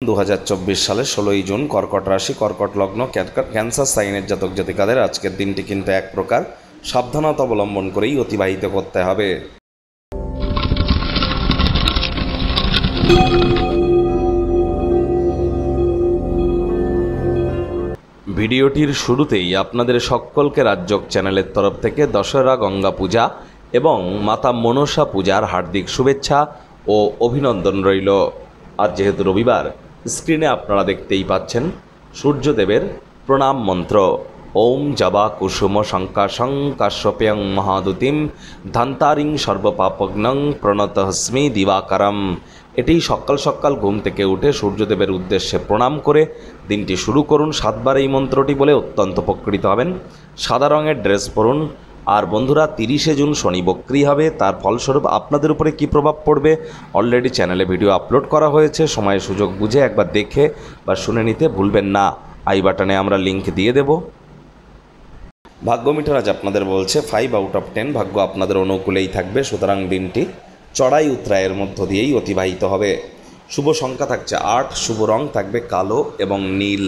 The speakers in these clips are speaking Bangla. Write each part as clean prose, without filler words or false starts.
2024 সালে 16ই জুন কর্কট রাশি কর্কট লগ্ন ক্যান্সার সাইনের জাতক জাতিকাদের আজকের দিনটি কিন্তু এক প্রকার সাবধানতা অবলম্বন করেই অতিবাহিত করতে হবে। ভিডিওটির শুরুতেই আপনাদের সকলকে রাজযোগ চ্যানেলের তরফ থেকে দশহরা গঙ্গা পূজা এবং মাতা মনসা পূজার হার্দিক শুভেচ্ছা ও অভিনন্দন রইল। আজ যেহেতু রবিবার, স্ক্রিনে আপনারা দেখতেই পাচ্ছেন সূর্যদেবের প্রণাম মন্ত্র ওম জবা কুসুম শঙ্কাশং কাশ্যপেয়ং মহাদুতিম ধান্তারিং সর্বপাপগ্নং প্রণতহস্মি দিবাকারম। এটি সকাল সকাল ঘুম থেকে উঠে সূর্যদেবের উদ্দেশ্যে প্রণাম করে দিনটি শুরু করুন। 7 বার এই মন্ত্রটি বলে অত্যন্ত উপকৃত হবেন। সাদা রঙের ড্রেস পরুন। আর বন্ধুরা, 30শে জুন শনি বক্রি হবে, তার ফলস্বরূপ আপনাদের উপরে কী প্রভাব পড়বে অলরেডি চ্যানেলে ভিডিও আপলোড করা হয়েছে। সময় সুযোগ বুঝে একবার দেখে বা শুনে নিতে ভুলবেন না। আই বাটনে আমরা লিঙ্ক দিয়ে দেব। ভাগ্য মিটার আজ আপনাদের বলছে 5 আউট অফ 10 ভাগ্য আপনাদের অনুকূলেই থাকবে, সুতরাং দিনটি চড়াই উতরায়ের মধ্য দিয়েই অতিবাহিত হবে। শুভ সংখ্যা থাকছে 8, শুভ রং থাকবে কালো এবং নীল।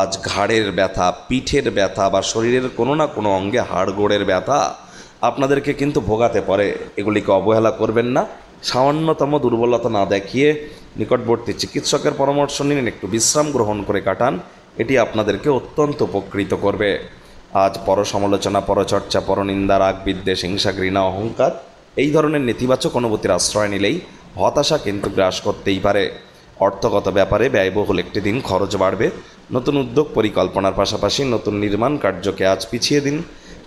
আজ ঘাড়ের ব্যথা, পিঠের ব্যথা বা শরীরের কোনো না কোনো অঙ্গে হাড়গোড়ের ব্যথা আপনাদেরকে কিন্তু ভোগাতে পারে। এগুলিকে অবহেলা করবেন না। সামান্যতম দুর্বলতা না দেখিয়ে নিকটবর্তী চিকিৎসকের পরামর্শ নিন, একটু বিশ্রাম গ্রহণ করে কাটান। এটি আপনাদেরকে অত্যন্ত উপকৃত করবে। আজ পরসমালোচনা, পরচর্চা, পরনিন্দা, রাগ, বিদ্বেষ, হিংসা, ঘৃণা, অহংকার এই ধরনের নেতিবাচক অনুভূতির আশ্রয় নিলেই হতাশা কিন্তু গ্রাস করতেই পারে। অর্থগত ব্যাপারে ব্যয়বহুল একটি দিন, খরচ বাড়বে। নতুন উদ্যোগ পরিকল্পনার পাশাপাশি নতুন নির্মাণ কার্যকে আজ পিছিয়ে দিন।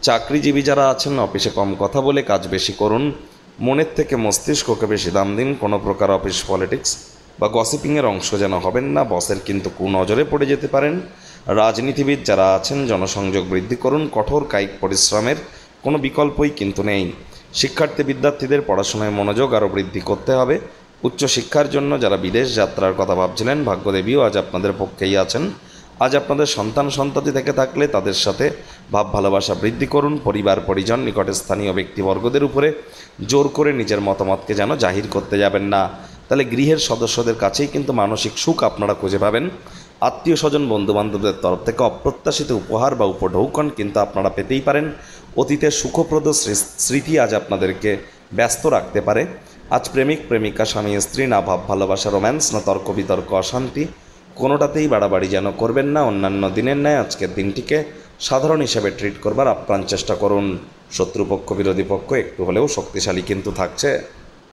চাকরিজীবী যারা আছেন, অফিসে কম কথা বলে কাজ বেশি করুন। মনের থেকে মস্তিষ্ককে বেশি দাম দিন। কোনো প্রকার অফিস পলিটিক্স বা গসিপিংয়ের অংশ যেন হবেন না, বসের কিন্তু কুনজরে পড়ে যেতে পারেন। রাজনীতিবিদ যারা আছেন, জনসংযোগ বৃদ্ধি করুন। কঠোর কায়িক পরিশ্রমের কোনো বিকল্পই কিন্তু নেই। শিক্ষার্থী বিদ্যার্থীদের পড়াশোনায় মনোযোগ আরও বৃদ্ধি করতে হবে। উচ্চশিক্ষার জন্য যারা বিদেশ যাত্রার কথা ভাবছিলেন, ভাগ্যদেবীও আজ আপনাদের পক্ষেই আছেন। আজ আপনাদের সন্তান সন্ততি থেকে থাকলে তাদের সাথে ভাব ভালোবাসা বৃদ্ধি করুন। পরিবার পরিজন, নিকটে স্থানীয় ব্যক্তিবর্গদের উপরে জোর করে নিজের মতামতকে যেন জাহির করতে যাবেন না, তাহলে গৃহের সদস্যদের কাছেই কিন্তু মানসিক সুখ আপনারা খুঁজে পাবেন। আত্মীয় স্বজন, বন্ধুবান্ধবদের তরফ থেকে অপ্রত্যাশিত উপহার বা উপঢৌকন কিন্তু আপনারা পেতেই পারেন। অতীতের সুখপ্রদ স্মৃতি আজ আপনাদেরকে ব্যস্ত রাখতে পারে। আজ প্রেমিক প্রেমিকা, স্বামী স্ত্রী, না ভাব ভালোবাসা, রোম্যান্স, না তর্ক বিতর্ক, অশান্তি, কোনোটাতেই বাড়াবাড়ি যেন করবেন না। অন্যান্য দিনের ন্যায় আজকের দিনটিকে সাধারণ হিসেবে ট্রিট করবার আপ্রাণ চেষ্টা করুন। শত্রুপক্ষ, বিরোধী পক্ষ একটু হলেও শক্তিশালী কিন্তু থাকছে।